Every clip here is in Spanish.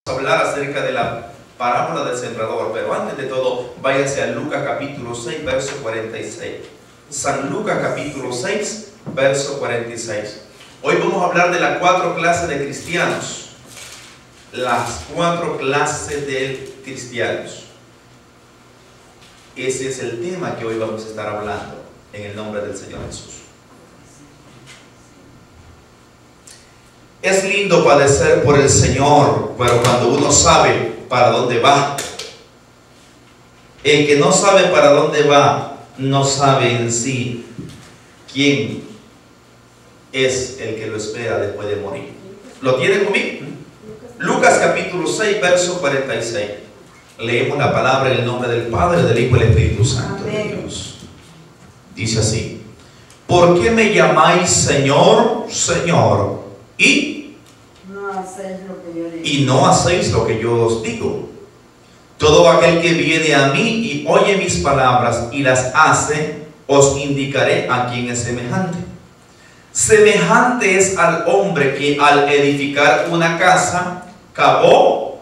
Hablar acerca de la parábola del sembrador, pero antes de todo, váyase a Lucas capítulo 6, verso 46. San Lucas capítulo 6, verso 46. Hoy vamos a hablar de las 4 clases de cristianos. Las 4 clases de cristianos. Ese es el tema que hoy vamos a estar hablando en el nombre del Señor Jesús. Es lindo padecer por el Señor, pero cuando uno sabe para dónde va. El que no sabe para dónde va, no sabe en sí quién es el que lo espera después de morir. ¿Lo tiene conmigo? Lucas capítulo 6, verso 46. Leemos la palabra en el nombre del Padre, del Hijo y del Espíritu Santo de Dios. Dice así: ¿por qué me llamáis Señor, Señor? Y no hacéis lo que yo os digo. Todo aquel que viene a mí y oye mis palabras y las hace, os indicaré a quién es semejante. Semejante es al hombre que al edificar una casa, cavó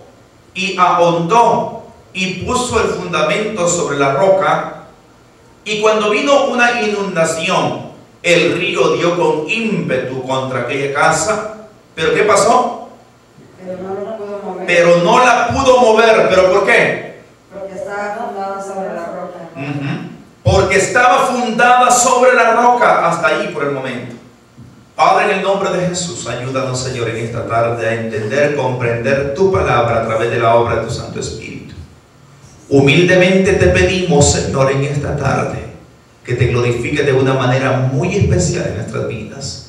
y ahondó y puso el fundamento sobre la roca, y cuando vino una inundación, el río dio con ímpetu contra aquella casa. ¿Pero qué pasó? Pero no la pudo mover. ¿Pero por qué? Porque estaba fundada sobre la roca. Porque estaba fundada sobre la roca. Hasta ahí por el momento. Padre, en el nombre de Jesús, ayúdanos, Señor, en esta tarde a entender, comprender tu palabra a través de la obra de tu Santo Espíritu. Humildemente te pedimos, Señor, en esta tarde, que te glorifiques de una manera muy especial en nuestras vidas.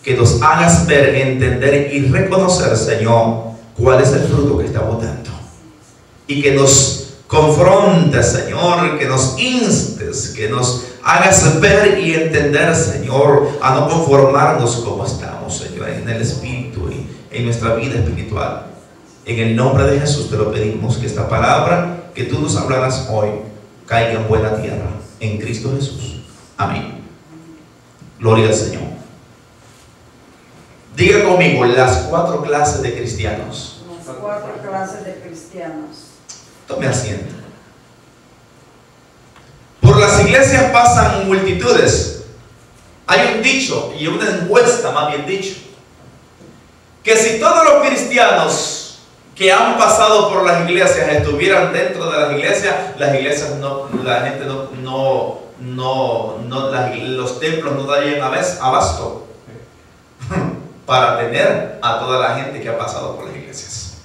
Que nos hagas ver, entender y reconocer, Señor, cuál es el fruto que estamos dando. Y que nos confrontes, Señor, que nos instes, que nos hagas ver y entender, Señor, a no conformarnos como estamos, Señor, en el Espíritu y en nuestra vida espiritual. En el nombre de Jesús te lo pedimos, que esta palabra que tú nos hablarás hoy caiga en buena tierra, en Cristo Jesús. Amén. Gloria al Señor. Diga conmigo, las 4 clases de cristianos. Las 4 clases de cristianos. Tome asiento. Por las iglesias pasan multitudes. Hay un dicho, y una encuesta más bien dicho, que si todos los cristianos que han pasado por las iglesias estuvieran dentro de las iglesias no, la gente los templos no darían abasto para tener a toda la gente que ha pasado por las iglesias.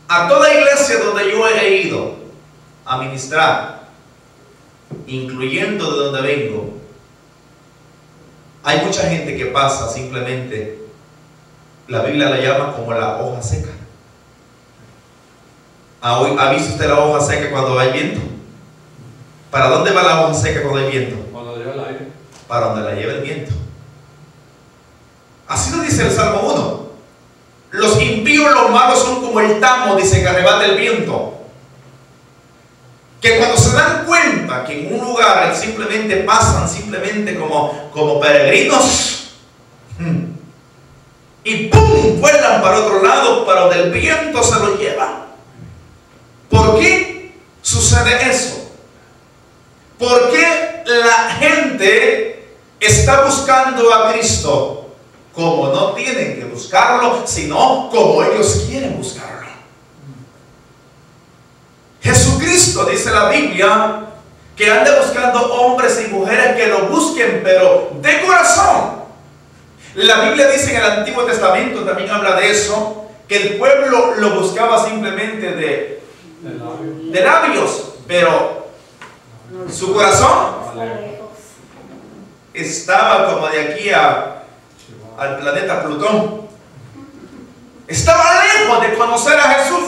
A toda iglesia donde yo he ido a ministrar, incluyendo de donde vengo, hay mucha gente que pasa simplemente, la Biblia la llama como la hoja seca. ¿Ha visto usted la hoja seca cuando hay viento? ¿Para dónde va la hoja seca cuando hay viento? Cuando lleva el aire. Para donde la lleva el viento. Así lo dice el Salmo 1. Los impíos, los malos son como el tamo, dice, que arrebata el viento. Que cuando se dan cuenta que en un lugar simplemente pasan simplemente como peregrinos, y ¡pum!, vuelan para otro lado, para donde el viento se los lleva. ¿Por qué sucede eso? ¿Por qué la gente está buscando a Cristo como no tienen que buscarlo, sino como ellos quieren buscarlo? Jesucristo, dice la Biblia, que anda buscando hombres y mujeres que lo busquen, pero de corazón. La Biblia dice en el Antiguo Testamento, también habla de eso, que el pueblo lo buscaba simplemente de labios, pero su corazón estaba como de aquí al planeta Plutón. Estaba lejos de conocer a Jesús.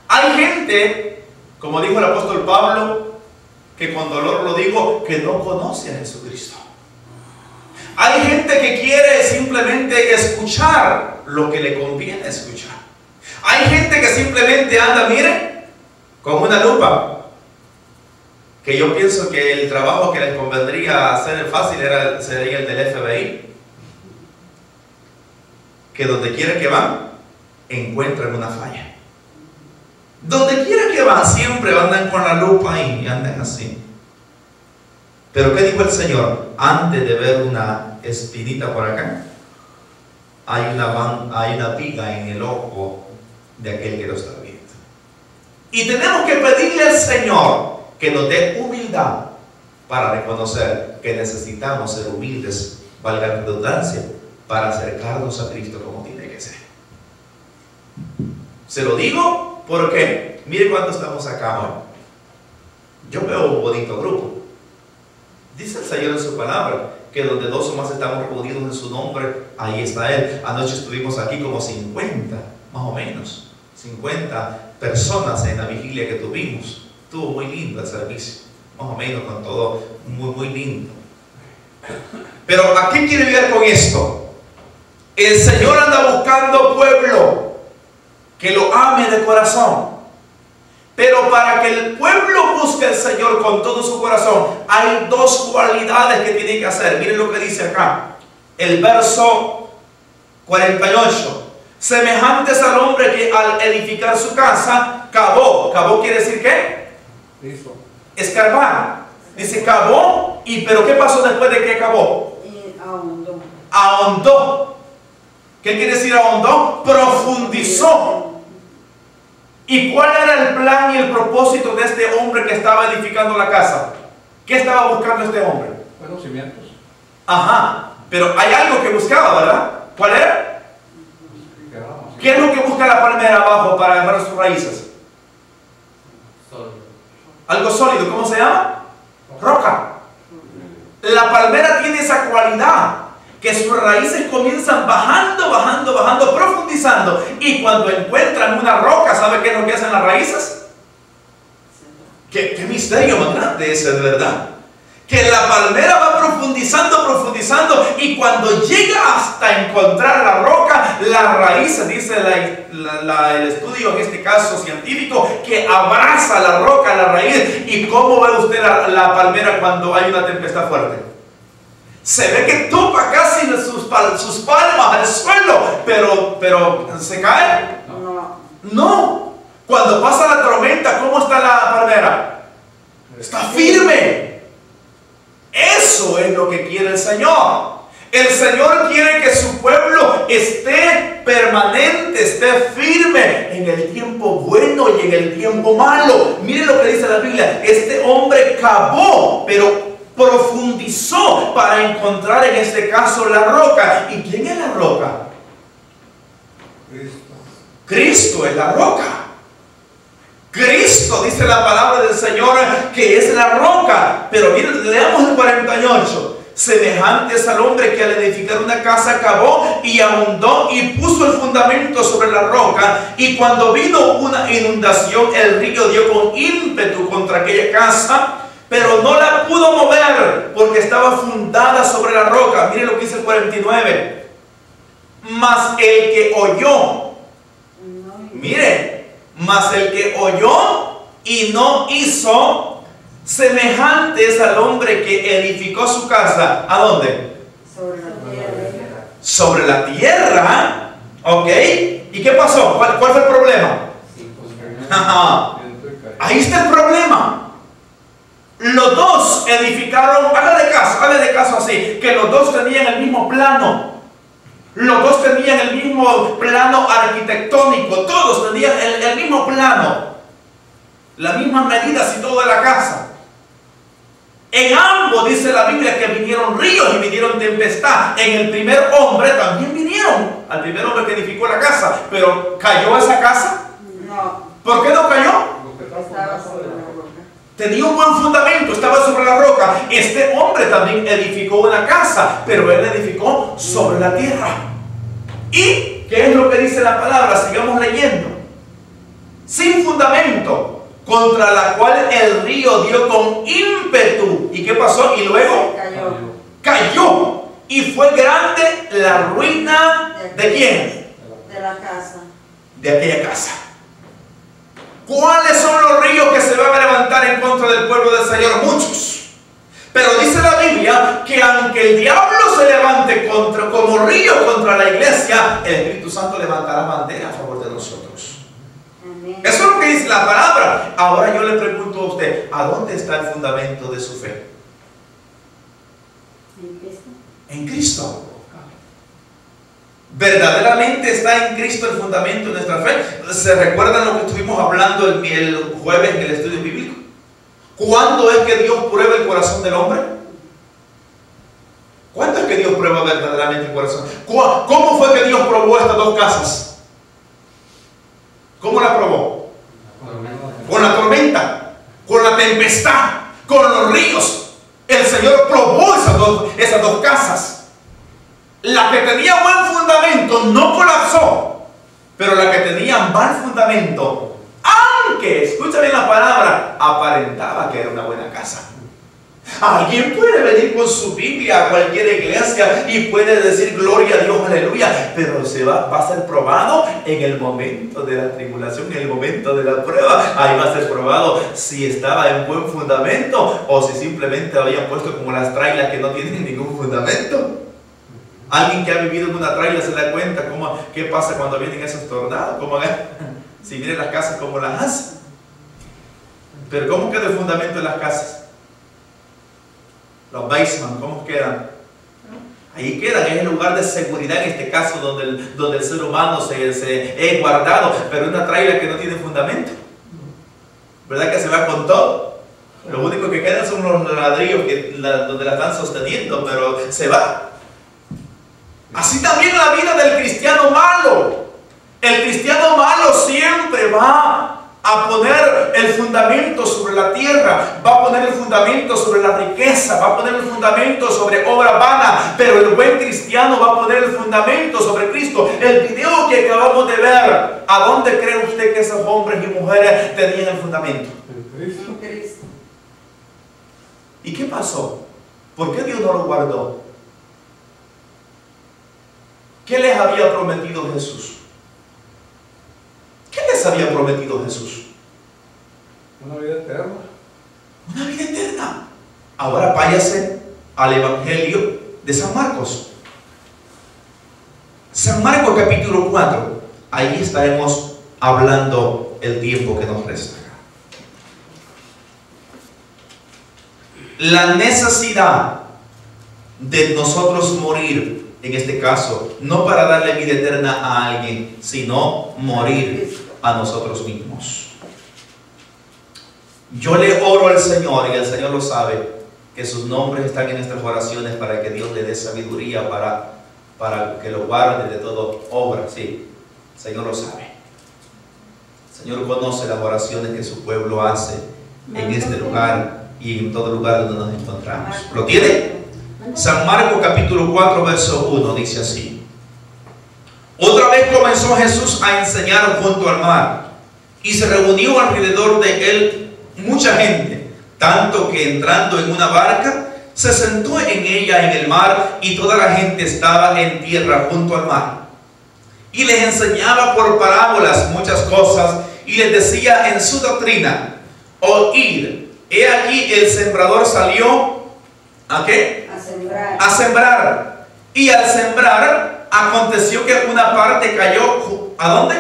Hay gente, como dijo el apóstol Pablo, que con dolor lo digo, que no conoce a Jesucristo. Hay gente que quiere simplemente escuchar lo que le conviene escuchar. Hay gente que simplemente anda, mire, con una lupa. Que yo pienso que el trabajo que les convendría hacer fácil sería el del FBI. Que donde quiera que van, encuentran una falla. Donde quiera que van, siempre andan con la lupa y andan así. Pero ¿qué dijo el Señor? Antes de ver una espinita por acá, hay una viga en el ojo de aquel que lo está viendo. Y tenemos que pedirle al Señor que nos dé humildad para reconocer que necesitamos ser humildes, valga la redundancia, para acercarnos a Cristo como tiene que ser. Se lo digo porque mire cuánto estamos acá hoy. Yo veo un bonito grupo. Dice el Señor en su palabra que donde dos o más estamos reunidos en su nombre, ahí está Él. Anoche estuvimos aquí como 50, más o menos, 50 personas en la vigilia que tuvimos. Estuvo muy lindo el servicio, más o menos con todo muy lindo. Pero ¿a qué quiere ver con esto? El Señor anda buscando pueblo que lo ame de corazón. Pero para que el pueblo busque al Señor con todo su corazón, hay dos cualidades que tiene que hacer. Miren lo que dice acá, el verso 48. Semejantes al hombre que al edificar su casa, cavó. ¿Cavó quiere decir qué? Listo. Escarbar. Dice cavó, pero ¿qué pasó después de que cavó? Y ahondó. Ahondó. ¿Qué quiere decir ahondó? Profundizó. ¿Y cuál era el plan y el propósito de este hombre que estaba edificando la casa? ¿Qué estaba buscando este hombre? Buenos cimientos. Ajá, pero hay algo que buscaba, ¿verdad? ¿Cuál era? ¿Qué es lo que busca la palmera abajo para agarrar sus raíces? Algo sólido, ¿cómo se llama? Roca. La palmera tiene esa cualidad, que sus raíces comienzan bajando, profundizando, y cuando encuentran una roca, ¿sabe qué es lo que hacen las raíces? ¿Qué misterio más grande ese, de verdad? Que la palmera va profundizando, y cuando llega hasta encontrar la roca, las raíces, dice el estudio, en este caso científico, que abraza la roca, la raíz. ¿Y cómo ve usted la palmera cuando hay una tempestad fuerte? Se ve que topa casi sus palmas al suelo, pero ¿se cae? No. Cuando pasa la tormenta, ¿cómo está la palmera? Está firme. Eso es lo que quiere el Señor. El Señor quiere que su pueblo esté permanente, esté firme en el tiempo bueno y en el tiempo malo. Miren lo que dice la Biblia. Este hombre cavó, pero profundizó para encontrar en este caso la roca. ¿Y quién es la roca? Cristo. Cristo es la roca. Cristo, dice la palabra del Señor, que es la roca. Pero miren, leamos el 48. Semejantes al hombre que al edificar una casa cavó y ahondó y puso el fundamento sobre la roca, y cuando vino una inundación, el río dio con ímpetu contra aquella casa, pero no la pudo mover porque estaba fundada sobre la roca. Miren lo que dice el 49. Mas el que oyó, mire, mas el que oyó y no hizo, semejantes al hombre que edificó su casa. ¿A dónde? Sobre la tierra. Sobre la tierra. ¿Ok? ¿Y qué pasó? ¿Cuál fue el problema? Ahí está el problema. Los dos edificaron, hágale de caso así, que los dos tenían el mismo plano. Los dos tenían el mismo plano arquitectónico. Todos tenían el mismo plano, las mismas medidas y todo de la casa. En ambos dice la Biblia que vinieron ríos y vinieron tempestad. En el primer hombre también vinieron, al primer hombre que edificó la casa. Pero ¿cayó esa casa? No. ¿Por qué no cayó? Estaba sobre la roca. Tenía un buen fundamento, estaba sobre la roca. Este hombre también edificó una casa, pero él edificó sobre la tierra. ¿Y qué es lo que dice la palabra? Sigamos leyendo. Sin fundamento, contra la cual el río dio con ímpetu. ¿Y qué pasó? Y luego cayó. Y fue grande la ruina ¿de quién? De la casa. De aquella casa. ¿Cuáles son los ríos que se van a levantar en contra del pueblo del Señor? Muchos. Pero dice la Biblia que aunque el diablo se se levante como río contra la iglesia, el Espíritu Santo levantará bandera a favor de nosotros. Amén. Eso es lo que dice la palabra. Ahora yo le pregunto a usted, ¿a dónde está el fundamento de su fe? ¿En Cristo? En Cristo. ¿Verdaderamente está en Cristo el fundamento de nuestra fe? ¿Se recuerdan lo que estuvimos hablando el jueves en el estudio bíblico? ¿Cuándo es que Dios prueba el corazón del hombre? ¿Cuándo es que Dios prueba verdaderamente el corazón? ¿Cómo fue que Dios probó estas dos casas? ¿Cómo la probó? Con la tormenta, con la tempestad, con los ríos. El Señor probó esas dos casas. La que tenía buen fundamento no colapsó, pero la que tenía mal fundamento, aunque, escucha bien la palabra, aparentaba que era una buena casa. Alguien puede venir con su Biblia a cualquier iglesia y puede decir gloria a Dios, aleluya, pero va a ser probado en el momento de la tribulación, en el momento de la prueba. Ahí va a ser probado si estaba en buen fundamento o si simplemente habían puesto como las trailas que no tienen ningún fundamento. Alguien que ha vivido en una traila se da cuenta qué pasa cuando vienen esos tornados, si vienen las casas como las hacen. Pero ¿cómo queda el fundamento de las casas? Los basements, ¿cómo quedan? Ahí quedan, es el lugar de seguridad en este caso donde el ser humano se es guardado, pero una traila que no tiene fundamento, ¿verdad que se va con todo? Lo único que quedan son los ladrillos donde la están sosteniendo, pero se va. Así también la vida del cristiano malo. El cristiano malo siempre va a poner el fundamento sobre la tierra, va a poner el fundamento sobre la riqueza, va a poner el fundamento sobre obra vana, pero el buen cristiano va a poner el fundamento sobre Cristo. El video que acabamos de ver, ¿a dónde cree usted que esos hombres y mujeres tenían el fundamento? En Cristo. ¿Y qué pasó? ¿Por qué Dios no lo guardó? ¿Qué les había prometido Jesús? ¿Qué les había prometido Jesús? Una vida eterna. Una vida eterna. Ahora váyase al Evangelio de San Marcos. San Marcos capítulo 4. Ahí estaremos hablando el tiempo que nos resta. La necesidad de nosotros morir, en este caso, no para darle vida eterna a alguien, sino morir a nosotros mismos. Yo le oro al Señor, y el Señor lo sabe, que sus nombres están en estas oraciones para que Dios le dé sabiduría para que lo guarde de toda obra. Sí, el Señor lo sabe. El Señor conoce las oraciones que su pueblo hace en este lugar y en todo lugar donde nos encontramos. ¿Lo tiene? San Marcos capítulo 4 verso 1 dice así: otra vez comenzó Jesús a enseñar junto al mar, y se reunió alrededor de él mucha gente, tanto que entrando en una barca se sentó en ella en el mar, y toda la gente estaba en tierra junto al mar. Y les enseñaba por parábolas muchas cosas, y les decía en su doctrina: oíd, he aquí el sembrador salió ¿a qué? A sembrar. Y al sembrar aconteció que una parte cayó, ¿a dónde?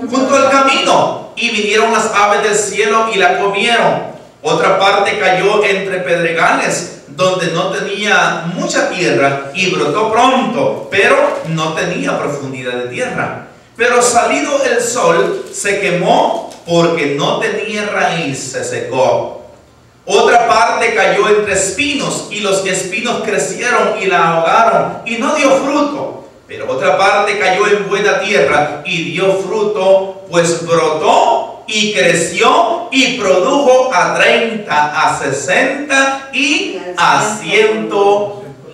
Junto al camino, y vinieron las aves del cielo y la comieron. Otra parte cayó entre pedregales, donde no tenía mucha tierra, y brotó pronto, pero no tenía profundidad de tierra. Pero salido el sol se quemó, porque no tenía raíz, se secó. Otra parte cayó entre espinos, y los espinos crecieron y la ahogaron, y no dio fruto. Pero otra parte cayó en buena tierra y dio fruto, pues brotó y creció y produjo a 30, a 60 y a 100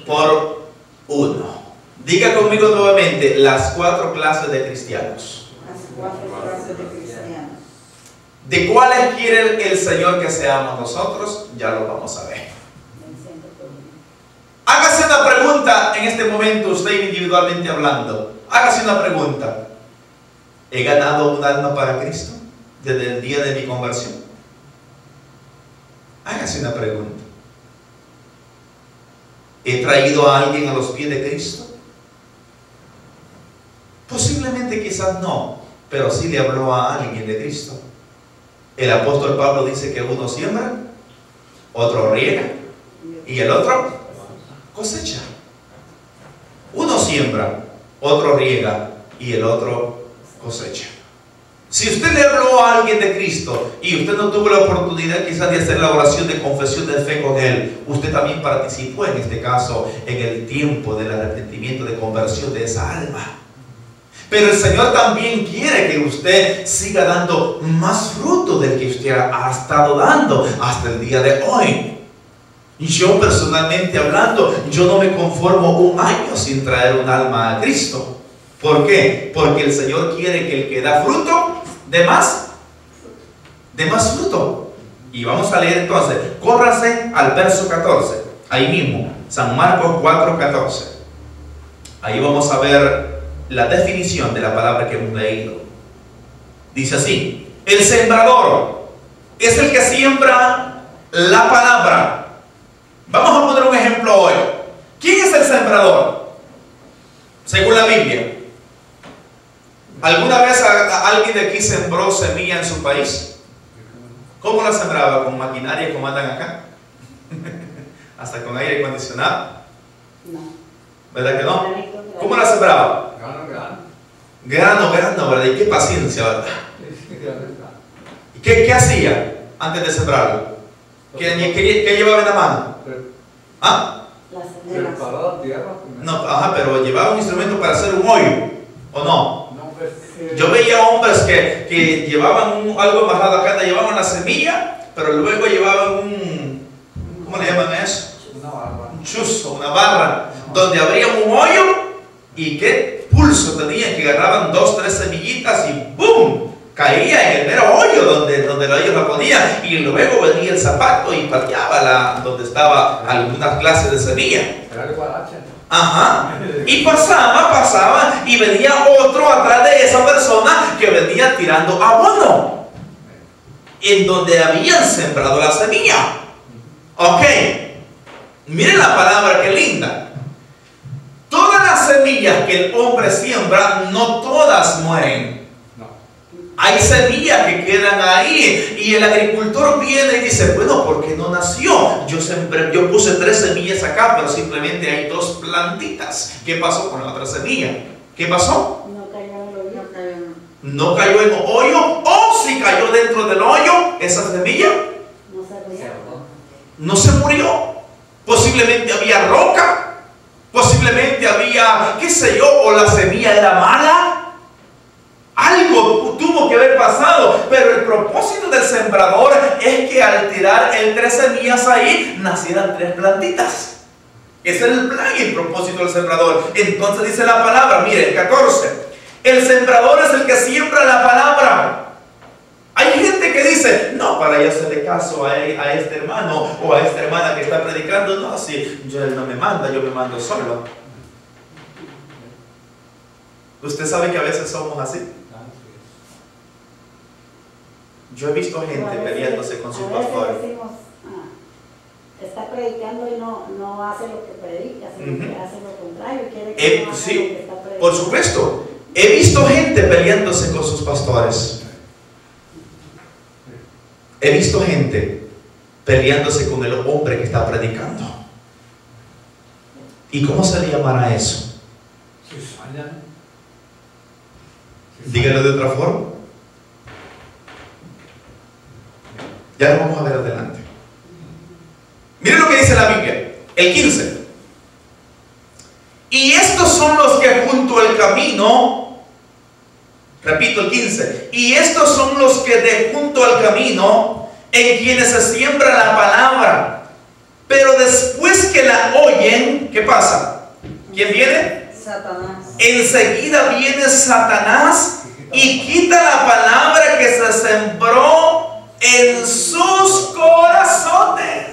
por uno. Diga conmigo nuevamente las 4 clases de cristianos. Las 4 clases de cristianos. ¿De cuáles quiere el Señor que seamos nosotros? Ya lo vamos a ver. Hágase una pregunta en este momento, usted individualmente hablando. Hágase una pregunta. ¿He ganado un alma para Cristo desde el día de mi conversión? Hágase una pregunta. ¿He traído a alguien a los pies de Cristo? Posiblemente quizás no, pero sí le habló a alguien de Cristo. El apóstol Pablo dice que uno siembra, otro riega y el otro cosecha. Uno siembra, otro riega y el otro cosecha. Si usted le habló a alguien de Cristo y usted no tuvo la oportunidad quizás de hacer la oración de confesión de fe con él, usted también participó en este caso en el tiempo del arrepentimiento, de conversión de esa alma. Pero el Señor también quiere que usted siga dando más fruto del que usted ha estado dando hasta el día de hoy. Yo personalmente hablando, yo no me conformo un año sin traer un alma a Cristo. ¿Por qué? Porque el Señor quiere que el que da fruto dé más fruto. Y vamos a leer entonces, córrase al verso 14, ahí mismo, San Marcos 4:14. Ahí vamos a ver la definición de la palabra que hemos leído. Dice así: el sembrador es el que siembra la palabra. Vamos a poner un ejemplo hoy. ¿Quién es el sembrador? Según la Biblia. ¿Alguna vez alguien de aquí sembró semilla en su país? ¿Cómo la sembraba? ¿Con maquinaria como andan acá? ¿Hasta con aire acondicionado? No. ¿Verdad que no? ¿Cómo la sembraba? Grano, ¿verdad? Y qué paciencia, ¿verdad? ¿Y qué hacía antes de sembrarlo? ¿Qué llevaba en la mano? ¿Ah? Preparó la tierra. No, pero llevaba un instrumento para hacer un hoyo, ¿o no? Yo veía hombres que llevaban algo amarrado acá, llevaban la semilla, pero luego llevaban ¿cómo le llaman eso? Una barra. Un chuzo, una barra, donde abrían un hoyo y qué pulso tenían, que agarraban 2, 3 semillitas y ¡boom! Caía en el mero hoyo donde ellos la ponían, y luego venía el zapato y pateaba donde estaba algunas clases de semilla. Era el guarache. Ajá. Y pasaba y venía otro atrás de esa persona que venía tirando abono en donde habían sembrado la semilla. Ok. Miren la palabra, que linda. Todas las semillas que el hombre siembra, no todas mueren. Hay semillas que quedan ahí y el agricultor viene y dice: bueno, ¿por qué no nació? Yo puse 3 semillas acá, pero simplemente hay 2 plantitas. ¿Qué pasó con la otra semilla? ¿Qué pasó? No cayó en el hoyo. No cayó en el hoyo, o si cayó dentro del hoyo, esa semilla No se murió. no se murió. Posiblemente había roca, posiblemente había, qué sé yo, o la semilla era mala. Algo tuvo que haber pasado, pero el propósito del sembrador es que al tirar 3 semillas ahí, nacieran 3 plantitas. Ese es el plan y el propósito del sembrador. Entonces dice la palabra, mire, el 14. El sembrador es el que siembra la palabra. Hay gente que dice: no, para yo hacerle caso a este hermano o a esta hermana que está predicando, no, si él no me manda, yo me mando solo. Usted sabe que a veces somos así. Yo he visto gente peleándose con sus pastores. Decimos, está predicando y no hace lo que predica, sino que hace lo contrario. Quiere que no haga lo que está predicando. Por supuesto. He visto gente peleándose con sus pastores. He visto gente peleándose con el hombre que está predicando. ¿Y cómo se le llamará eso? Díganlo de otra forma. Ya lo vamos a ver adelante. Miren lo que dice la Biblia, el 15. Y estos son los que junto al camino, repito el 15, y estos son los que de junto al camino, en quienes se siembra la palabra, pero después que la oyen, ¿qué pasa? ¿Quién viene? Satanás. Enseguida viene Satanás y quita la palabra que se sembró en sus corazones.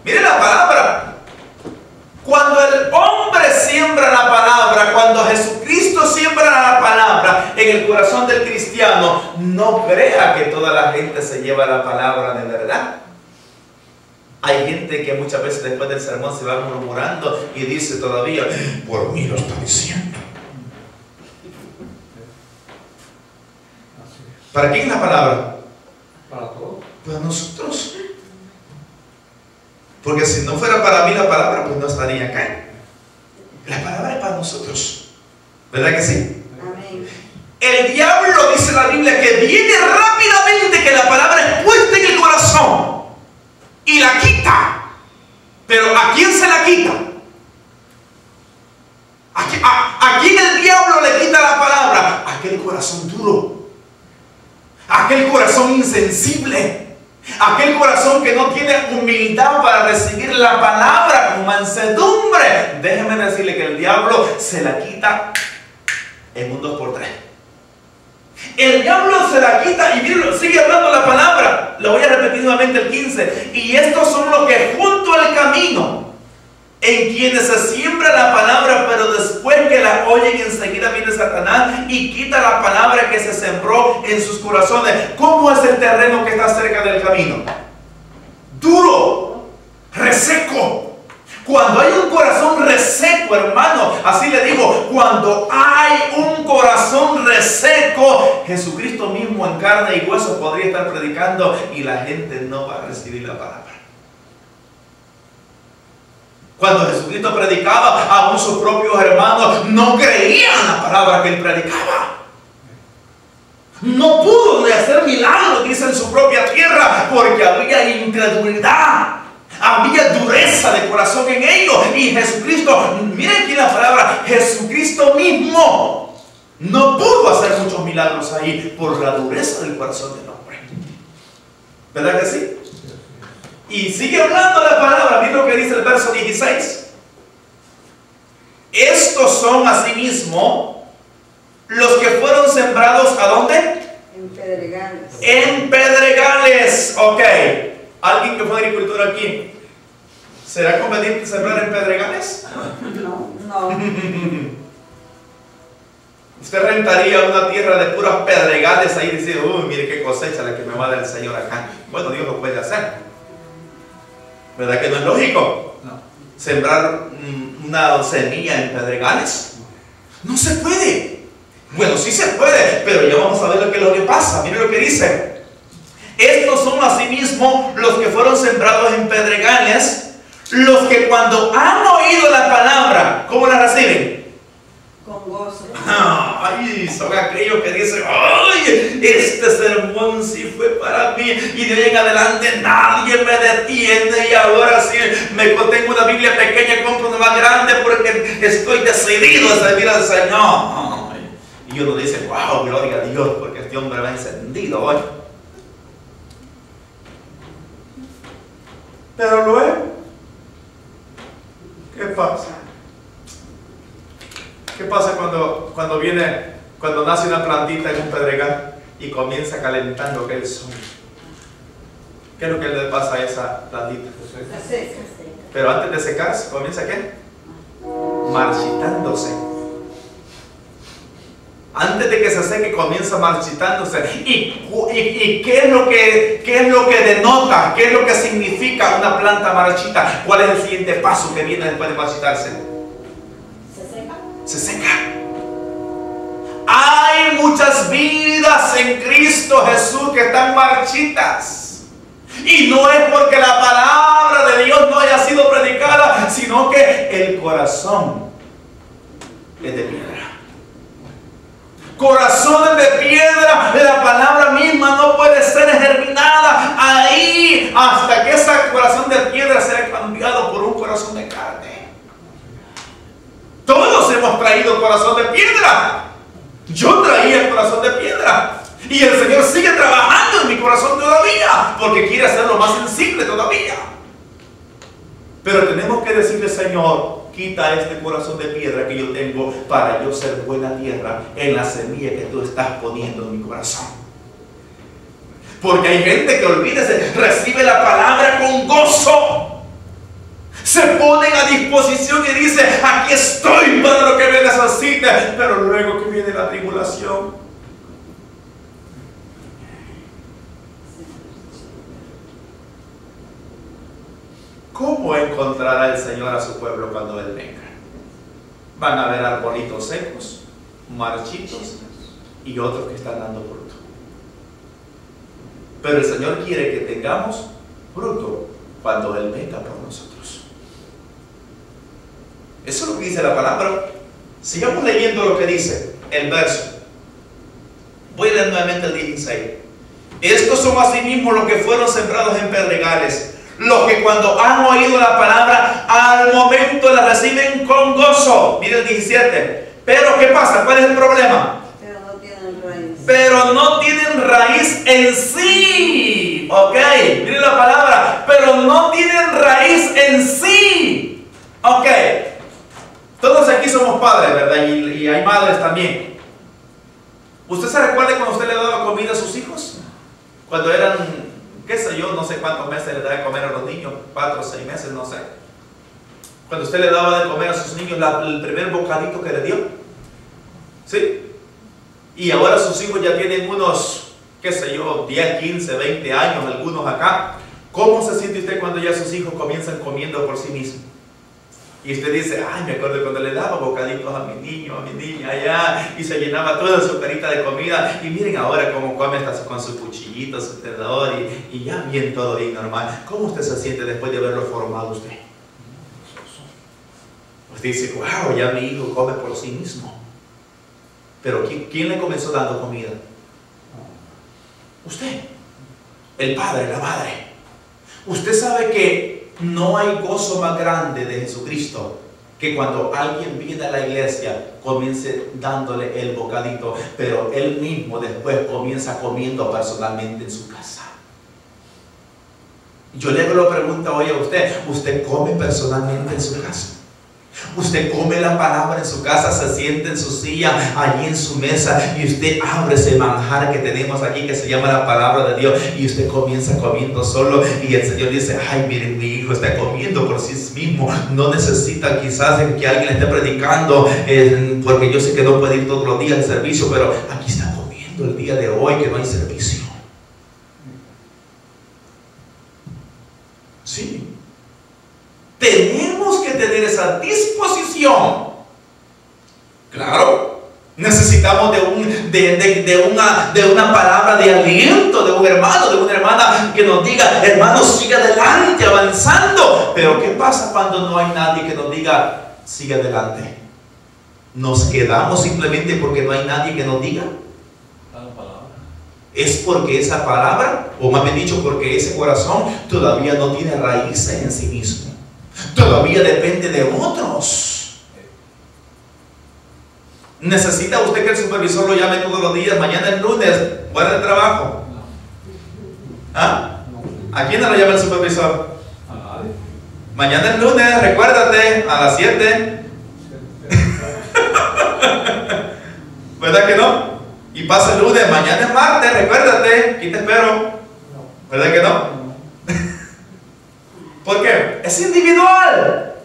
Mire la palabra. Cuando el hombre siembra la palabra, cuando Jesucristo siembra la palabra en el corazón del cristiano, no crea que toda la gente se lleva la palabra de verdad. Hay gente que muchas veces después del sermón se va murmurando y dice todavía, por mí lo está diciendo. ¿Para quién es la palabra? Para todos. Para nosotros. Porque si no fuera para mí la palabra, pues no estaría acá. La palabra es para nosotros. ¿Verdad que sí? Amén. El diablo, dice la Biblia, que viene rápidamente, que la palabra es puesta en el corazón y la quita. Pero ¿a quién se la quita? ¿A quién el diablo le quita la palabra? A aquel corazón duro, a aquel corazón insensible, a aquel corazón que no tiene humildad para recibir la palabra con mansedumbre. Déjeme decirle que el diablo se la quita en un 2x3. El diablo se la quita y miren, sigue hablando la palabra. Lo voy a repetir nuevamente el 15. Y estos son los que junto al camino, en quienes se siembra la palabra, pero después que la oyen enseguida viene Satanás y quita la palabra que se sembró en sus corazones. ¿Cómo es el terreno que está cerca del camino? Duro, reseco. Cuando hay un corazón reseco, hermano, así le digo, cuando hay un corazón reseco, Jesucristo mismo en carne y hueso podría estar predicando y la gente no va a recibir la palabra. Cuando Jesucristo predicaba, aún sus propios hermanos no creían la palabra que él predicaba. No pudo ni hacer milagros, dice, en su propia tierra, porque había incredulidad. Había dureza de corazón en ellos. Y Jesucristo, miren aquí la palabra, Jesucristo mismo no pudo hacer muchos milagros ahí por la dureza del corazón del hombre. ¿Verdad que sí? Y sigue hablando la palabra. Miren lo que dice el verso 16. Estos son asimismo los que fueron sembrados, ¿a dónde? En pedregales. En pedregales. Ok. ¿Alguien que fue agricultor aquí? ¿Será conveniente sembrar en pedregales? No. Usted rentaría una tierra de puras pedregales ahí y dice, uy, mire qué cosecha la que me va a dar el Señor acá. Bueno, Dios lo puede hacer. ¿Verdad que no es lógico? No. Sembrar una semilla en pedregales. No se puede. Bueno, sí se puede, pero ya vamos a ver lo que pasa. Mire lo que dice. Estos son asimismo los que fueron sembrados en pedregales, los que cuando han oído la palabra, ¿cómo la reciben? Con gozo. Ay, son aquellos que dicen, ay, este sermón sí fue para mí y de ahí en adelante nadie me detiene y ahora sí tengo una Biblia pequeña, compro una más grande porque estoy decidido a servir al Señor. Y uno dice, wow, gloria a Dios porque este hombre me ha encendido hoy. Pero luego, ¿qué pasa? ¿Qué pasa cuando nace una plantita en un pedregal y comienza calentando aquel sol? ¿Qué es lo que le pasa a esa plantita? Se seca. Pero antes de secarse, ¿comienza qué? Marchitándose. Antes de que se seque, comienza marchitándose. ¿Y qué es lo que denota? ¿Qué es lo que significa una planta marchita? ¿Cuál es el siguiente paso que viene después de marchitarse? ¿Se seca? Se seca. Hay muchas vidas en Cristo Jesús que están marchitas. Y no es porque la palabra de Dios no haya sido predicada, sino que el corazón es de piedra. Corazones de piedra, la palabra misma no puede ser germinada ahí hasta que ese corazón de piedra sea cambiado por un corazón de carne. Todos hemos traído corazón de piedra. Yo traía el corazón de piedra y el Señor sigue trabajando en mi corazón todavía porque quiere hacerlo más sensible todavía. Pero tenemos que decirle, Señor, quita este corazón de piedra que yo tengo para yo ser buena tierra en la semilla que tú estás poniendo en mi corazón. Porque hay gente que, olvídese, recibe la palabra con gozo. Se ponen a disposición y dice, aquí estoy para lo que me necesite. Pero luego que viene la tribulación, ¿cómo encontrará el Señor a su pueblo cuando Él venga? Van a haber arbolitos secos, marchitos y otros que están dando fruto. Pero el Señor quiere que tengamos fruto cuando Él venga por nosotros. Eso es lo que dice la palabra. Sigamos leyendo lo que dice el verso. Voy a leer nuevamente el 16. Estos son asimismo los que fueron sembrados en pedregales, los que cuando han oído la palabra al momento la reciben con gozo. Mire el 17. Pero ¿qué pasa? ¿Cuál es el problema? Pero no tienen raíz. Pero no tienen raíz en sí. Ok, mire la palabra. Pero no tienen raíz en sí. Ok. Todos aquí somos padres, ¿verdad? Y hay madres también. ¿Usted se recuerda cuando usted le daba comida a sus hijos? Cuando eran, qué sé yo, no sé cuántos meses le daba de comer a los niños, 4 o 6 meses, no sé. Cuando usted le daba de comer a sus niños el primer bocadito que le dio. ¿Sí? Y ahora sus hijos ya tienen unos, qué sé yo, 10, 15, 20 años, algunos acá. ¿Cómo se siente usted cuando ya sus hijos comienzan comiendo por sí mismos? Y usted dice, ay, me acuerdo cuando le daba bocaditos a mi niño, a mi niña allá, y se llenaba toda su carita de comida. Y miren ahora cómo come hasta con su cuchillito, su tenedor, y ya bien todo bien normal. ¿Cómo usted se siente después de haberlo formado usted? Usted dice, wow, ya mi hijo come por sí mismo. Pero ¿quién le comenzó dando comida? Usted, el padre, la madre. Usted sabe que no hay gozo más grande de Jesucristo que cuando alguien viene a la iglesia comience dándole el bocadito, pero él mismo después comienza comiendo personalmente en su casa. Yo le hago la pregunta hoy a usted: ¿usted come personalmente en su casa? Usted come la palabra en su casa, se sienta en su silla, allí en su mesa, y usted abre ese manjar que tenemos aquí que se llama la palabra de Dios, y usted comienza comiendo solo, y el Señor dice, ay, miren, mi hijo está comiendo por sí mismo, no necesita quizás que alguien le esté predicando, porque yo sé que no puede ir todos los días al servicio, pero aquí está comiendo el día de hoy que no hay servicio. Sí. Tenemos que tener esa disposición. Claro, necesitamos de una palabra de aliento de un hermano, de una hermana que nos diga, hermano, sigue adelante, avanzando. Pero ¿qué pasa cuando no hay nadie que nos diga, sigue adelante? ¿Nos quedamos simplemente porque no hay nadie que nos diga? Es porque esa palabra, o más bien dicho, porque ese corazón todavía no tiene raíces en sí mismo. Todavía depende de otros. ¿Necesita usted que el supervisor lo llame todos los días? Mañana es lunes, voy al trabajo. ¿Ah? ¿A quién no lo llama el supervisor? A nadie. Mañana es lunes, recuérdate, a las 7. ¿Verdad que no? Y pasa el lunes, mañana es martes, recuérdate, aquí te espero. ¿Verdad que no? ¿Por qué? Es individual.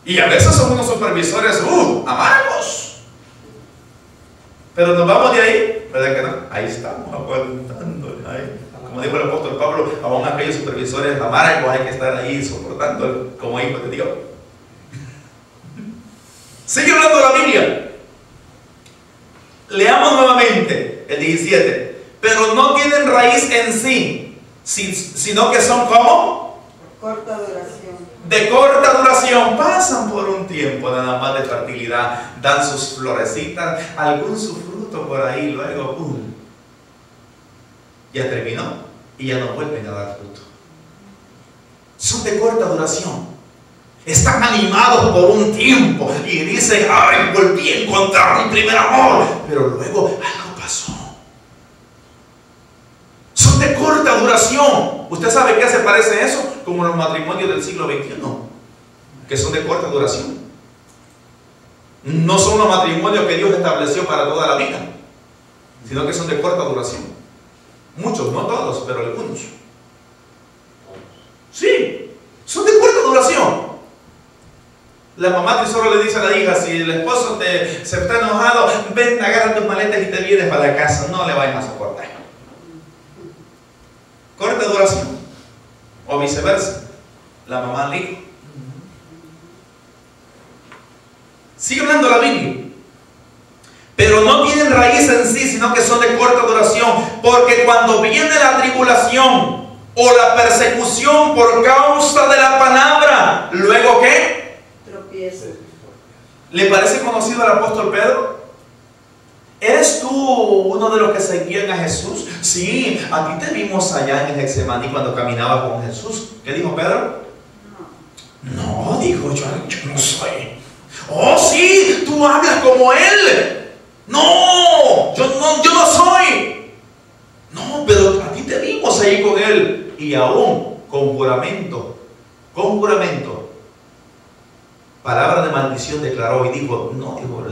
Y a veces son unos supervisores amargos. Pero nos vamos de ahí, ¿verdad que no? Ahí estamos aguantando. Como dijo el apóstol Pablo, aún aquellos supervisores amargos hay que estar ahí soportando como hijo de Dios. Sigue hablando la Biblia. Leamos nuevamente el 17. Pero no tienen raíz en sí, sino que son como corta duración. De corta duración, pasan por un tiempo nada más de fertilidad, dan sus florecitas, algún su fruto por ahí, luego ¡pum! Ya terminó y ya no vuelven a dar fruto. Son de corta duración, están animados por un tiempo y dicen, ay, volví a encontrar mi primer amor, pero luego algo pasó. Son de corta duración. ¿Usted sabe qué se parece eso? Como los matrimonios del siglo XXI, que son de corta duración. No son los matrimonios que Dios estableció para toda la vida, sino que son de corta duración. Muchos, no todos, pero algunos. Sí, son de corta duración. La mamá solo le dice a la hija, si el esposo se está enojado, ven, agarra tus maletas y te vienes para la casa, no le vayas a soportar. Corta duración, o viceversa. la mamá al hijo. Sigue hablando la Biblia. Pero no tienen raíz en sí, sino que son de corta duración. Porque cuando viene la tribulación o la persecución por causa de la palabra, ¿luego qué? Tropiezo. ¿Le parece conocido al apóstol Pedro? ¿Eres tú uno de los que seguían a Jesús? Sí, a ti te vimos allá en el Getsemaní cuando caminaba con Jesús. ¿Qué dijo Pedro? No, dijo, yo no soy. Oh, sí, tú hablas como él. No, yo no soy. No, pero a ti te vimos ahí con él. Y aún con juramento, palabra de maldición declaró y dijo, no, dijo,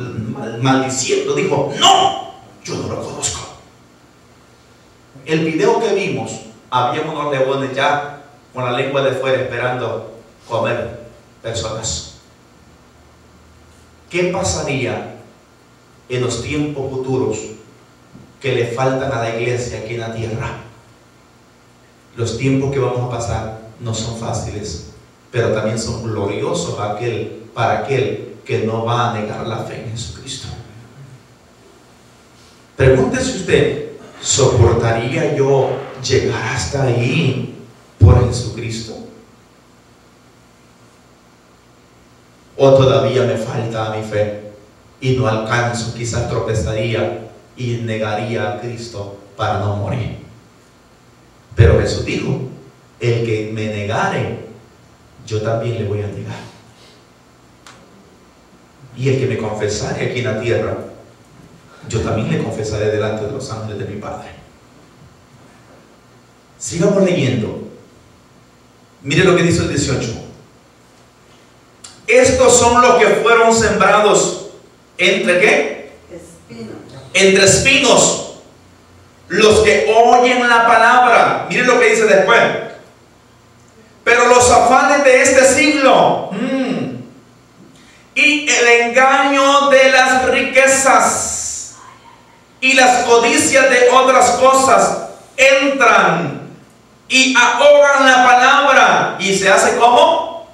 maldiciendo, dijo, no, yo no lo conozco. El video que vimos, había unos leones ya con la lengua de fuera esperando comer personas. ¿Qué pasaría en los tiempos futuros que le faltan a la iglesia aquí en la tierra? Los tiempos que vamos a pasar no son fáciles, pero también son gloriosos para aquel que no va a negar la fe en Jesucristo. Pregúntese usted, ¿soportaría yo llegar hasta ahí por Jesucristo? ¿O todavía me falta a mi fe y no alcanzo? Quizás tropezaría y negaría a Cristo para no morir. Pero Jesús dijo, el que me negare, yo también le voy a negar. Y el que me confesare aquí en la tierra, yo también le confesaré delante de los ángeles de mi Padre. Sigamos leyendo. Mire lo que dice el 18. Estos son los que fueron sembrados ¿entre qué? Espinos. Entre espinos. Los que oyen la palabra. Miren lo que dice después. Pero los afanes de este siglo y el engaño de las riquezas y las codicias de otras cosas entran y ahogan la palabra y se hace ¿cómo?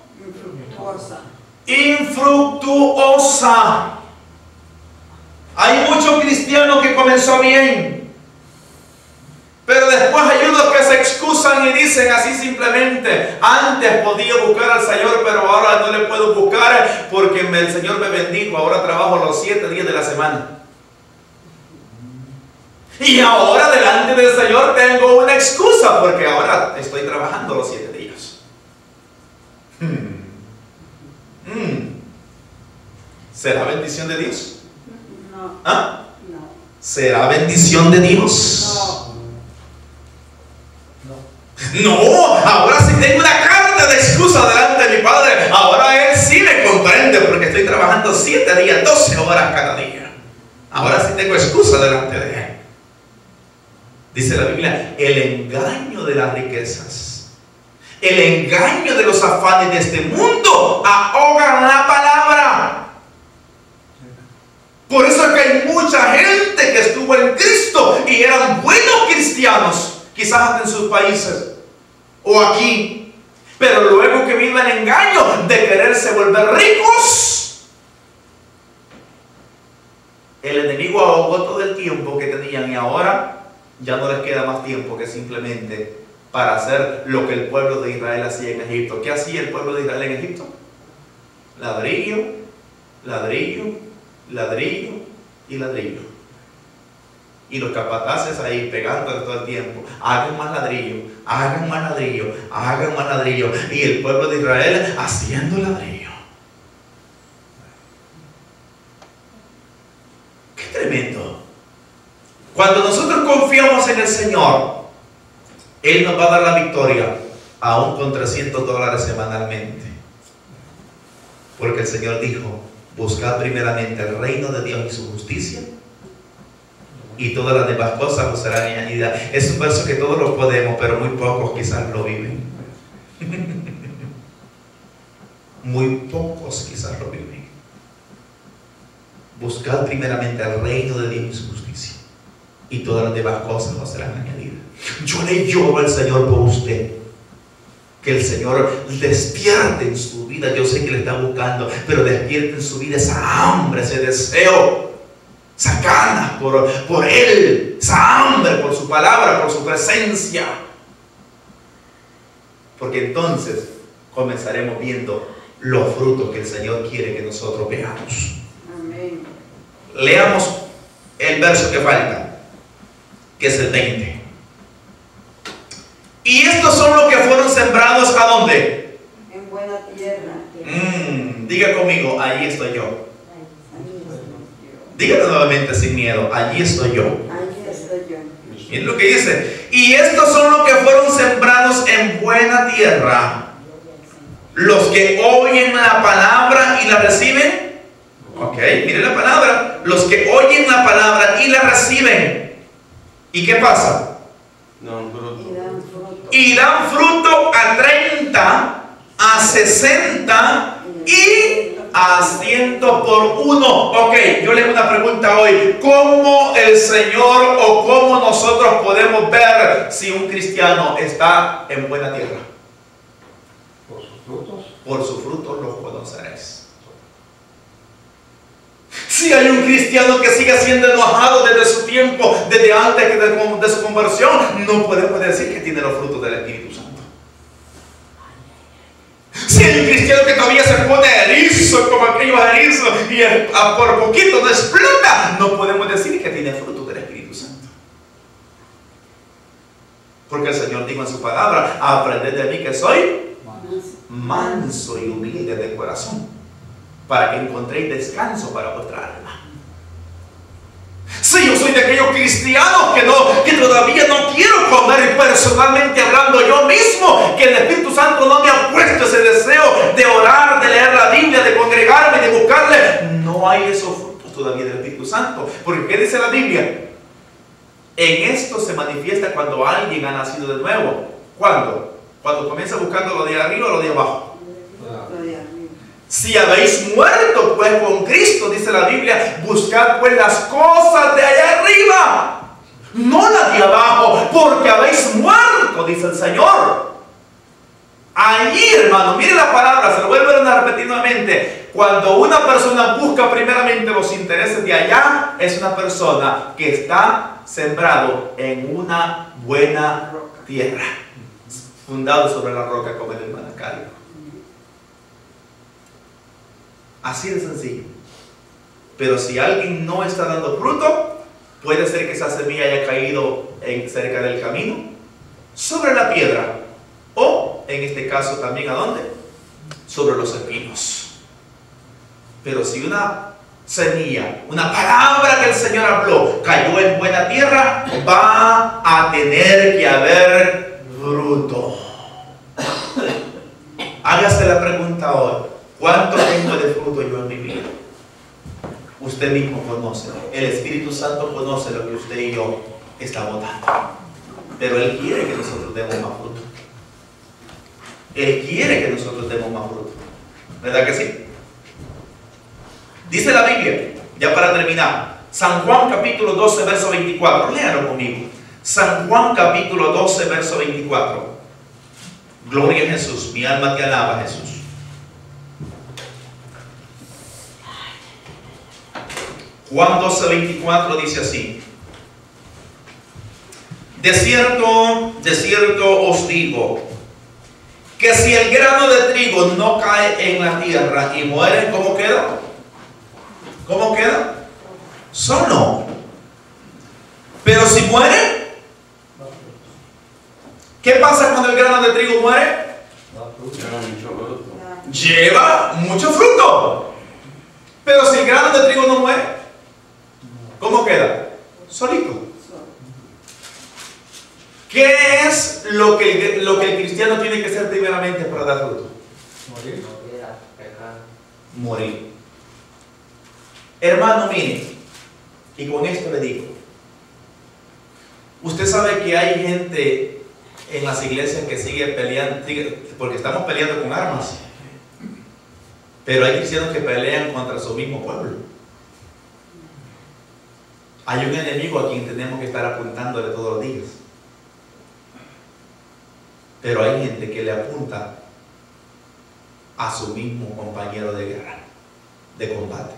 Infructuosa. Hay muchos cristianos que comenzó bien, pero después hay unos que se excusan y dicen así simplemente, antes podía buscar al Señor, pero ahora no le puedo buscar porque el Señor me bendijo, ahora trabajo los 7 días de la semana. Y ahora delante del Señor tengo una excusa porque ahora estoy trabajando los 7 días. ¿Será bendición de Dios? No. ¿Ah? No. ¿Será bendición de Dios? No. No, ahora sí tengo una carta de excusa delante de mi Padre. Ahora Él sí me comprende porque estoy trabajando 7 días, 12 horas cada día. Ahora sí tengo excusa delante de Él. Dice la Biblia, el engaño de las riquezas, el engaño de los afanes de este mundo ahogan la palabra. Por eso es que hay mucha gente que estuvo en Cristo y eran buenos cristianos, quizás hasta en sus países o aquí, pero luego que vino el engaño de quererse volver ricos, el enemigo ahogó todo el tiempo que tenían y ahora ya no les queda más tiempo que simplemente para hacer lo que el pueblo de Israel hacía en Egipto. ¿Qué hacía el pueblo de Israel en Egipto? Ladrillo, ladrillo, ladrillo y ladrillo. Y los capataces ahí pegándole todo el tiempo. Hagan más ladrillo, hagan más ladrillo, hagan más ladrillo. Y el pueblo de Israel haciendo ladrillo. ¡Qué tremendo! Cuando nosotros confiamos en el Señor, Él nos va a dar la victoria, aún con $300 semanalmente. Porque el Señor dijo, buscad primeramente el reino de Dios y su justicia, y todas las demás cosas os serán añadidas. Es un verso que todos lo podemos, pero muy pocos quizás lo viven. Muy pocos quizás lo viven. Buscad primeramente el reino de Dios y su justicia, y todas las demás cosas os serán añadidas. Yo le lloro al Señor por usted, Que el Señor despierte en su vida. Yo sé que le está buscando, pero despierte en su vida esa hambre, ese deseo, esa ganas por Él, esa hambre por su palabra, por su presencia. Porque entonces comenzaremos viendo los frutos que el Señor quiere que nosotros veamos. Amén. Leamos el verso que falta, que es el 20. Y estos son los que fueron sembrados ¿a dónde? En buena tierra. Diga conmigo, allí estoy yo. Dígalo nuevamente sin miedo, allí estoy yo. Allí estoy yo. Miren lo que dice. Y estos son los que fueron sembrados en buena tierra, los que oyen la palabra y la reciben. Ok, miren la palabra. Los que oyen la palabra y la reciben. ¿Y qué pasa? No, fruto. Y dan fruto a 30, a 60 y a 100 por uno. Ok, yo le hago una pregunta hoy. ¿Cómo el Señor o cómo nosotros podemos ver si un cristiano está en buena tierra? Por sus frutos. Por sus frutos los conoceréis. Si hay un cristiano que sigue siendo enojado desde su tiempo, desde antes de su conversión, no podemos decir que tiene los frutos del Espíritu Santo. Si hay un cristiano que todavía se pone erizo como aquellos erizos y por poquito no explota, no podemos decir que tiene frutos del Espíritu Santo. Porque el Señor dijo en su palabra: aprended de mí que soy manso y humilde de corazón, para que encontréis descanso para vuestra alma. Si yo soy de aquellos cristianos que todavía no quiero comer, y personalmente hablando yo mismo, que el Espíritu Santo no me ha puesto ese deseo de orar, de leer la Biblia, de congregarme, de buscarle, no hay esos frutos todavía del Espíritu Santo. Porque ¿qué dice la Biblia? En esto se manifiesta cuando alguien ha nacido de nuevo. ¿Cuándo? Cuando comienza buscando lo de arriba o lo de abajo. Si habéis muerto pues con Cristo, dice la Biblia, buscad pues las cosas de allá arriba, no las de abajo, porque habéis muerto, dice el Señor. Allí, hermano, mire la palabra, se lo vuelvo a repetir nuevamente. Cuando una persona busca primeramente los intereses de allá, es una persona que está sembrado en una buena tierra, fundado sobre la roca, como el hermano Carlos. Así de sencillo. Pero si alguien no está dando fruto, puede ser que esa semilla haya caído cerca del camino, sobre la piedra, o en este caso también ¿a dónde? Sobre los espinos. Pero si una semilla, una palabra que el Señor habló, cayó en buena tierra, va a tener que haber fruto. Hágase la pregunta hoy: ¿cuánto tengo de fruto yo en mi vida? Usted mismo conoce. El Espíritu Santo conoce lo que usted y yo estamos botando. Pero Él quiere que nosotros demos más fruto. Él quiere que nosotros demos más fruto. ¿Verdad que sí? Dice la Biblia, ya para terminar, San Juan capítulo 12, verso 24. Léalo conmigo. San Juan capítulo 12, verso 24. Gloria a Jesús. Mi alma te alaba, Jesús. Juan 12, 24 dice así: de cierto os digo, que si el grano de trigo no cae en la tierra y muere, ¿cómo queda? ¿Cómo queda? Solo. Pero si muere, ¿qué pasa cuando el grano de trigo muere? Lleva mucho fruto. Pero si el grano de trigo no muere, ¿cómo queda? Solito. ¿Qué es lo que el cristiano tiene que hacer primeramente para dar fruto? Morir. Hermano, mire, y con esto le digo, usted sabe que hay gente en las iglesias que sigue peleando, porque estamos peleando con armas, pero hay cristianos que pelean contra su mismo pueblo. Hay un enemigo a quien tenemos que estar apuntándole todos los días. Pero hay gente que le apunta a su mismo compañero de guerra, de combate.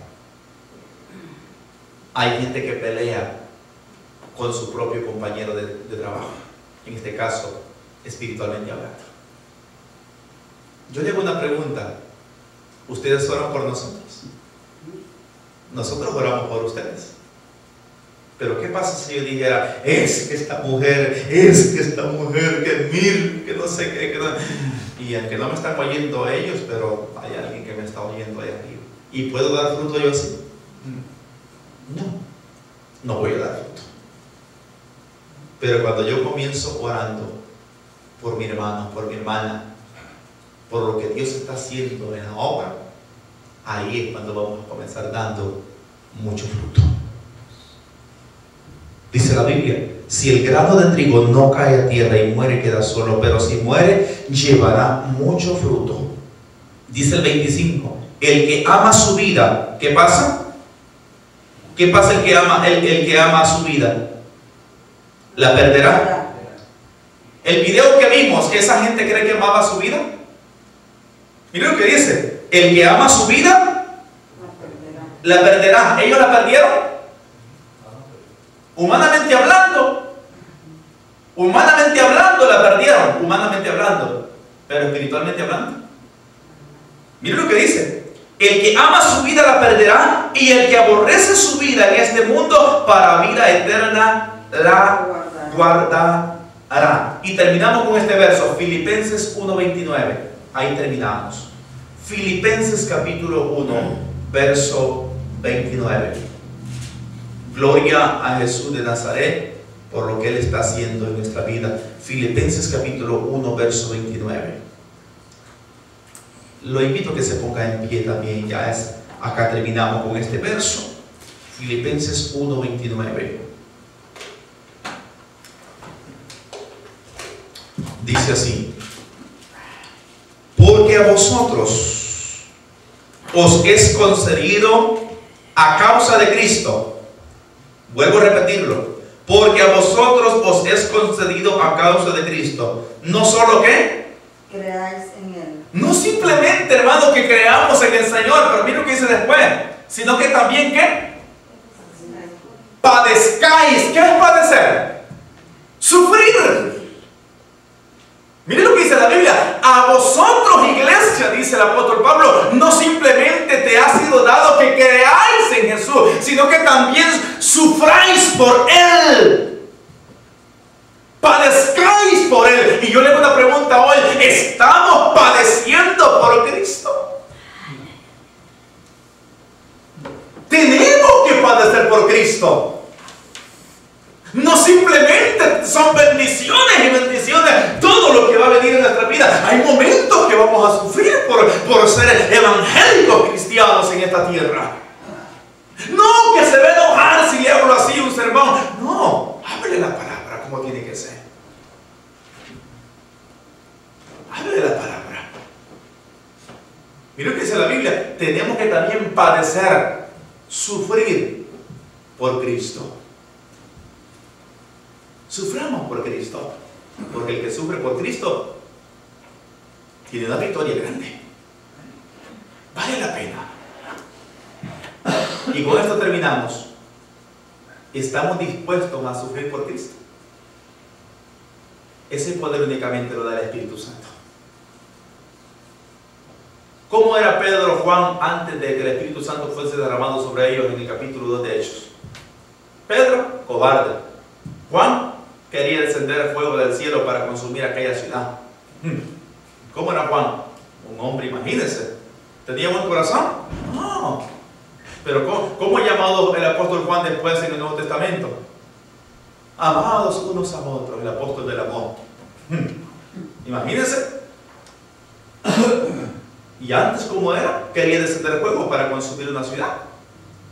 Hay gente que pelea con su propio compañero de trabajo, en este caso, espiritualmente hablando. Yo le hago una pregunta. ¿Ustedes oran por nosotros? Nosotros oramos por ustedes. Pero ¿qué pasa si yo dijera, es que esta mujer, que mil, que no sé qué, que no... Y aunque no me están oyendo ellos, pero hay alguien que me está oyendo ahí arriba. ¿Y puedo dar fruto yo así? No voy a dar fruto. Pero cuando yo comienzo orando por mi hermano, por mi hermana, por lo que Dios está haciendo en la obra, ahí es cuando vamos a comenzar dando mucho fruto. Dice la Biblia, si el grano de trigo no cae a tierra y muere, queda solo, pero si muere, llevará mucho fruto. Dice el 25, el que ama su vida, ¿qué pasa? ¿Qué pasa el que ama su vida? ¿La perderá? El video que vimos, ¿esa gente cree que amaba su vida? Miren lo que dice, el que ama su vida, la perderá. ¿Ellos la perdieron? Humanamente hablando la perdieron, humanamente hablando, pero espiritualmente hablando. Miren lo que dice, el que ama su vida la perderá, y el que aborrece su vida en este mundo, para vida eterna la guardará. Y terminamos con este verso, Filipenses 1:29. Ahí terminamos. Filipenses capítulo 1, verso 29. Gloria a Jesús de Nazaret por lo que Él está haciendo en nuestra vida. Filipenses capítulo 1, verso 29. Lo invito a que se ponga en pie también. Acá terminamos con este verso. Filipenses 1, 29. Dice así: porque a vosotros os es concedido a causa de Cristo. Vuelvo a repetirlo. Porque a vosotros os es concedido a causa de Cristo. No solo que creáis en Él. No simplemente, hermano, que creamos en el Señor, pero mira lo que dice después. Sino que también que padezcáis. ¿Qué es padecer? Sufrir. Mire lo que dice la Biblia. A vosotros, iglesia, dice el apóstol Pablo, no simplemente te ha sido dado que creáis en Jesús, sino que también sufráis por Él. Padezcáis por Él. Y yo le hago una pregunta hoy: ¿estamos padeciendo por Cristo? Tenemos que padecer por Cristo. No simplemente son bendiciones y bendiciones todo lo que va a venir en nuestra vida. Hay momentos que vamos a sufrir por ser evangélicos cristianos en esta tierra. No que se va a enojar si le hablo así un sermón. No, hable la palabra como tiene que ser. Hable la palabra. Mira lo que dice la Biblia. Tenemos que también padecer, sufrir por Cristo. Suframos por Cristo, porque el que sufre por Cristo tiene una victoria grande. Vale la pena. Y con esto terminamos. ¿Estamos dispuestos a sufrir por Cristo? Ese poder únicamente lo da el Espíritu Santo. ¿Cómo era Pedro o Juan antes de que el Espíritu Santo fuese derramado sobre ellos en el capítulo 2 de Hechos? Pedro, cobarde. Juan quería descender el fuego del cielo para consumir aquella ciudad. ¿Cómo era Juan? Un hombre, imagínense. ¿Tenía buen corazón? No. Pero ¿cómo ha llamado el apóstol Juan después en el Nuevo Testamento? Amados unos a otros, el apóstol del amor. Imagínense. Y antes, ¿cómo era? Quería descender el fuego para consumir una ciudad.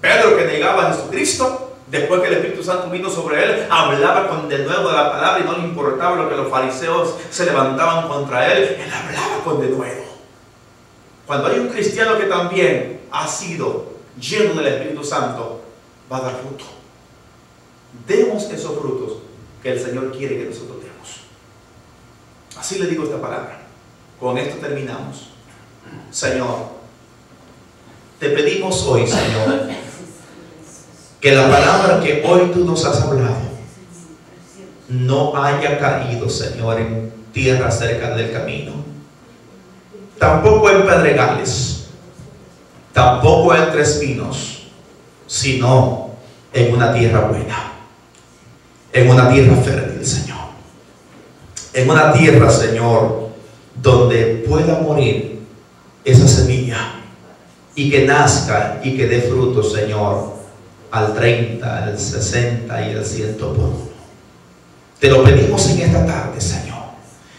Pedro, que negaba a Jesucristo, después que el Espíritu Santo vino sobre él, hablaba con denuedo de la palabra y no le importaba lo que los fariseos se levantaban contra él. Él hablaba con denuedo. Cuando hay un cristiano que también ha sido lleno del Espíritu Santo, va a dar fruto. Demos esos frutos que el Señor quiere que nosotros demos. Así le digo esta palabra. Con esto terminamos. Señor, te pedimos hoy, Señor, que la palabra que hoy tú nos has hablado no haya caído, Señor, en tierra cerca del camino, tampoco en pedregales, tampoco entre espinos, sino en una tierra buena, en una tierra fértil, Señor, en una tierra, Señor, donde pueda morir esa semilla y que nazca y que dé fruto, Señor, al 30, al 60 y al 100 por uno. Te lo pedimos en esta tarde, Señor,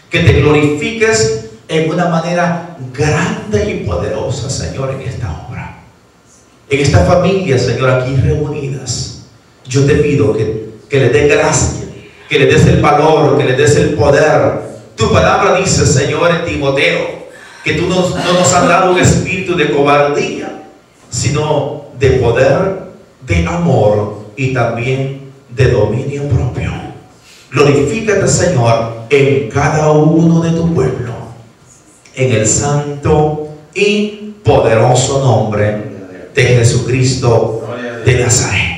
que te glorifiques en una manera grande y poderosa, Señor, en esta obra, en esta familia, Señor, aquí reunidas. Yo te pido que le des gracia, que le des el valor, que le des el poder. Tu palabra dice, Señor, en Timoteo, que tú no nos has dado un espíritu de cobardía, sino de poder, de amor y también de dominio propio. Glorifícate, Señor, en cada uno de tu pueblo, en el santo y poderoso nombre de Jesucristo de Nazaret.